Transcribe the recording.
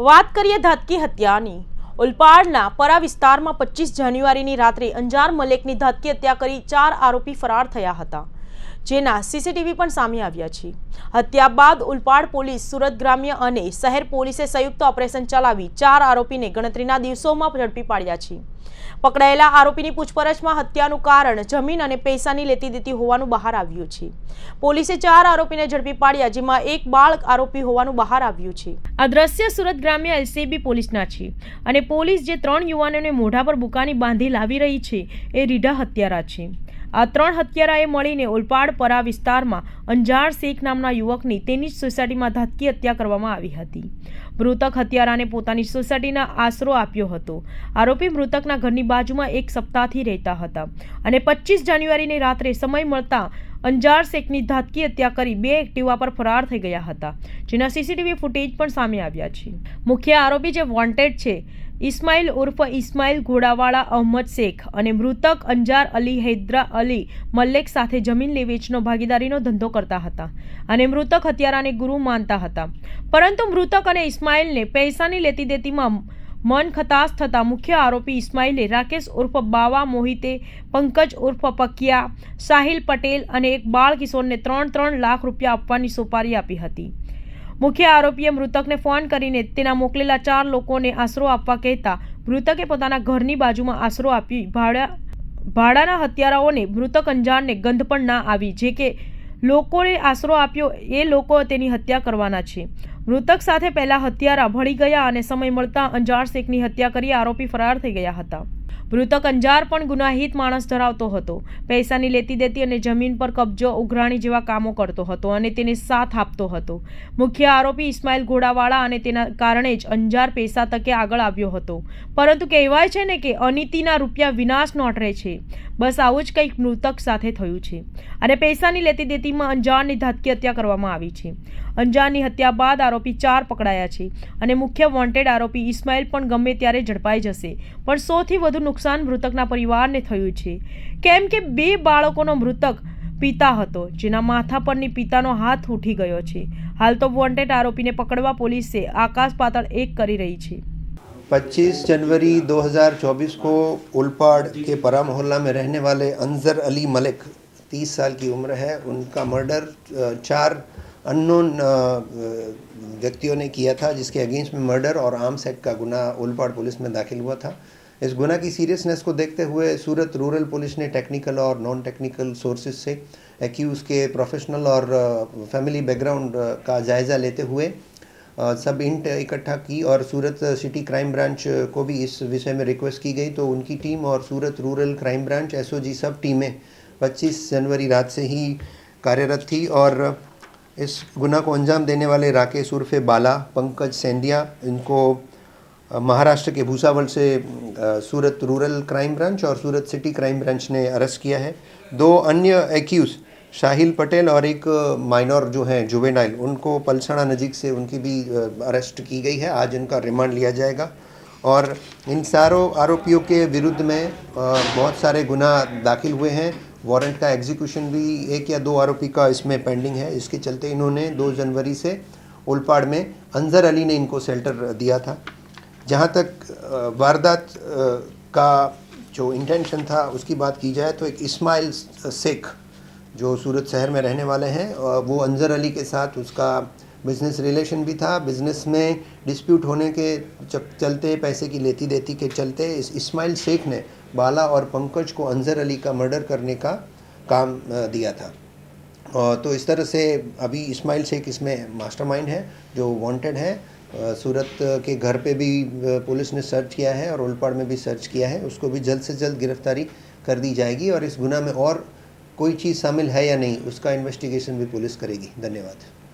વાત કરીએ ધાતકી હત્યાની। ઉલપાડના પરા વિસ્તારમાં 25 જાન્યુઆરીની રાત્રે અંજાર મલેકની ધાતકી હત્યા કરી 4 આરોપી ફરાર થયા હતા, જેના સીસીટીવી પણ સામે આવ્યા છે। હત્યા બાદ ઉલપાડ પોલીસ, સુરત ગ્રામ્ય અને શહેર પોલીસે સંયુક્ત ઓપરેશન ચલાવી 4 આરોપીને ગણતરીના દિવસોમાં ઝડપી પાડ્યા છે। પકડાયેલા આરોપીની પૂછપરછમાં હત્યાનું કારણ જમીન અને પૈસાની લેતી દેતી હોવાનું બહાર આવ્યું છે। પોલીસે 4 આરોપીને ઝડપી પાડ્યા, જેમાં એક બાળક આરોપી હોવાનું બહાર આવ્યું છે। આ દ્રશ્ય સુરત ગ્રામ્ય એલસીબી પોલીસના છે અને પોલીસ જે 3 યુવાનોને મોઢા પર બુકાની બાંધી લાવી રહી છે એ રીઢા હત્યારા છે। આ 3 હત્યારાએ મળીને ઉલપાડ પરા વિસ્તારમાં અંજાર શેખ નામના યુવકની તેની જ સોસાયટીમાં ધાતકી હત્યા કરવામાં આવી હતી। મૃતક હત્યારાને પોતાની સોસાયટીના આશરો આપ્યો હતો। આરોપી મૃતકના ઘરની બાજુમાં એક સપ્તાહથી રહેતા હતા અને 25 જાન્યુઆરીની રાત્રે સમય મળતા અંજાર શેખની ધાતકી હત્યા કરી 2 એક્ટિવા પર ફરાર થઈ ગયા હતા, જેના સીસીટીવી ફૂટેજ પણ સામે આવ્યા છે। મુખ્ય આરોપી જે વોન્ટેડ છે ઇસ્માઇલ ઉર્ફ ઇસ્માઇલ ઘોડાવાળા અહમદ શેખ અને મૃતક અંજાર અલી હૈદરા અલી મલ્લેક સાથે જમીન લે વેચનો ભાગીદારીનો ધંધો કરતા હતા અને મૃતક હત્યારાને ગુરુ માનતા હતા, પરંતુ મૃતક અને ઇસ્માઇલને પૈસાની લેતી દેતીમાં મન ખતાશ થતા મુખ્ય આરોપી ઇસ્માઇલે રાકેશ ઉર્ફ બાવા મોહિતે, પંકજ ઉર્ફ પકિયા, સાહિલ પટેલ અને એક બાળ કિશોરને 3 લાખ રૂપિયા આપવાની સોપારી આપી હતી। મુખ્ય આરોપીએ મૃતકને ફોન કરીને તેના મોકલેલા 4 લોકોને આશરો આપવા કહેતા મૃતકે પોતાના ઘરની બાજુમાં આશરો આપી ભાડાના હત્યારાઓને મૃતક અંજારને ગંધ પણ ના આવી, જે કે લોકોને આશરો આપ્યો એ લોકો તેની હત્યા કરવાના છે। મૃતક સાથે પહેલા હત્યારા ભળી ગયા અને સમય મળતા અંજાર શેખની હત્યા કરી આરોપી ફરાર થઈ ગયા હતા। મૃતક અંજાર પણ ગુનાહિત માણસ ધરાવતો હતો, પૈસાની લેતી દેતી અને જમીન પર કબજો, ઉઘરાણી જેવા કામો કરતો હતો અને તેને સાથ આપતો હતો। મુખ્ય આરોપી ઇસ્માઇલ ઘોડાવાળા અને તેના કારણે જ અંજાર પૈસા તકે આગળ આવ્યો હતો, પરંતુ કહેવાય છે ને કે અનીતિના રૂપિયા વિનાશ નોટરે છે। બસ આવું જ કંઈક મૃતક સાથે થયું છે અને પૈસાની લેતી દેતીમાં અંજારની ધાતકી હત્યા કરવામાં આવી છે। અંજારની હત્યા બાદ આરોપી 4 પકડાયા છે અને મુખ્ય વોન્ટેડ આરોપી ઇસ્માઇલ પણ ગમે ત્યારે ઝડપાઈ જશે, પણ સૌથી વધુ નુકસાન મૃતકના પરિવારને થયું છે, કેમ કે 2 બાળકોનો મૃતક પિતા હતો, જેના માથા પરની પિતાનો હાથ ઉઠી ગયો છે। હાલ તો વોન્ટેડ આરોપીને પકડવા પોલીસે આકાશ પાતાળ એક કરી रही है। 25 जनवरी 2024 को उलपाड़ के परा मोहल्ला में रहने वाले अंजर अली मलिक 30 साल की उम्र है, उनका मर्डर 4 अननोन व्यक्तियों ने किया था, जिसके अगेंस्ट में मर्डर और आर्म्स एक्ट का गुना उलपाड़ पुलिस में दाखिल हुआ था। इस गुना की सीरियसनेस को देखते हुए सूरत रूरल पुलिस ने टेक्निकल और नॉन टेक्निकल सोर्सेज से एक्यूज के प्रोफेशनल और फैमिली बैकग्राउंड का जायज़ा लेते हुए सब इंट इकट्ठा की और सूरत सिटी क्राइम ब्रांच को भी इस विषय में रिक्वेस्ट की गई, तो उनकी टीम और सूरत रूरल क्राइम ब्रांच एसओजी सब टीमें 25 जनवरी रात से ही कार्यरत थी और इस गुना को अंजाम देने वाले राकेश उर्फे बाला, पंकज सेंधिया, इनको महाराष्ट्र के भूसावल से सूरत रूरल क्राइम ब्रांच और सूरत सिटी क्राइम ब्रांच ने अरेस्ट किया है। 2 अन्य एक्यूज़ साहिल पटेल और एक माइनर जो हैं जुवेनाइल, उनको पलसाना नज़ीक से उनकी भी अरेस्ट की गई है। आज इनका रिमांड लिया जाएगा और इन सारों आरोपियों के विरुद्ध में बहुत सारे गुना दाखिल हुए हैं। वारंट का एग्जीक्यूशन भी 1 या 2 आरोपी का इसमें पेंडिंग है। इसके चलते इन्होंने 2 जनवरी से उलपाड़ में अंजर अली ने इनको शेल्टर दिया था। जहाँ तक वारदात का जो इंटेंशन था उसकी बात की जाए तो एक इस्माइल शेख जो सूरत शहर में रहने वाले हैं, वो अंजर अली के साथ उसका बिज़नेस रिलेशन भी था। बिज़नेस में डिस्प्यूट होने के चलते, पैसे की लेती देती के चलते इस इस्माइल शेख ने बाला और पंकज को अंजर अली का मर्डर करने का काम दिया था। तो इस तरह से अभी इस्माइल शेख इसमें मास्टरमाइंड है, जो वांटेड है। सूरत के घर पे भी पुलिस ने सर्च किया है और उलपाड़ में भी सर्च किया है। उसको भी जल्द से जल्द गिरफ्तारी कर दी जाएगी और इस गुना में और कोई चीज़ शामिल है या नहीं उसका इन्वेस्टिगेशन भी पुलिस करेगी। धन्यवाद।